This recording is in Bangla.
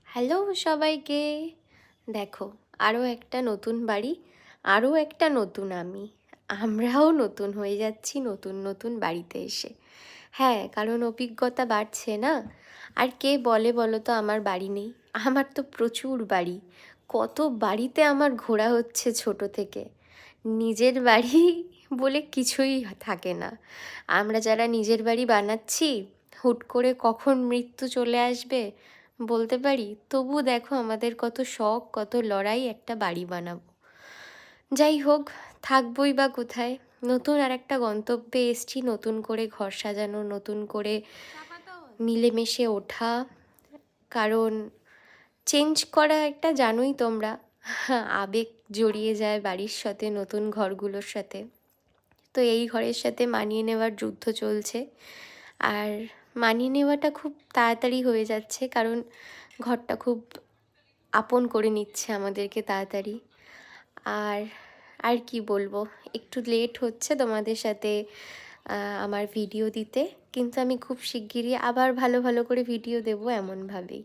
হ্যালো সবাইকে। দেখো, আরও একটা নতুন বাড়ি, আরও একটা নতুন আমরাও নতুন হয়ে যাচ্ছি নতুন নতুন বাড়িতে এসে। হ্যাঁ, কারণ অভিজ্ঞতা বাড়ছে না। আর কে বলে বলো তো আমার বাড়ি নেই? আমার তো প্রচুর বাড়ি। কত বাড়িতে আমার ঘোরা হচ্ছে ছোট থেকে। নিজের বাড়ি বলে কিছুই থাকে না। আমরা যারা নিজের বাড়ি বানাচ্ছি, হুট করে কখন মৃত্যু চলে আসবে বলতে পারি। তবু দেখো আমাদের কত শখ, কত লড়াই একটা বাড়ি বানাবো। যাই হোক, থাকবই বা কোথায়? নতুন আর একটা গন্তব্যে এসছি, নতুন করে ঘর সাজানো, নতুন করে মিলেমিশে ওঠা। কারণ চেঞ্জ করা একটা, জানোই তোমরা, আবেগ জড়িয়ে যায় বাড়ির সাথে, নতুন ঘরগুলোর সাথে। তো এই ঘরের সাথে মানিয়ে নেওয়ার যুদ্ধ চলছে। আর মানিয়ে নেওয়াটা খুব তাড়াতাড়ি হয়ে যাচ্ছে, কারণ ঘরটা খুব আপন করে নিচ্ছে আমাদেরকে তাড়াতাড়ি। আর আর কি বলবো, একটু লেট হচ্ছে তোমাদের সাথে আমার ভিডিও দিতে, কিন্তু আমি খুব শিগগিরই আবার ভালো ভালো করে ভিডিও দেবো এমনভাবেই।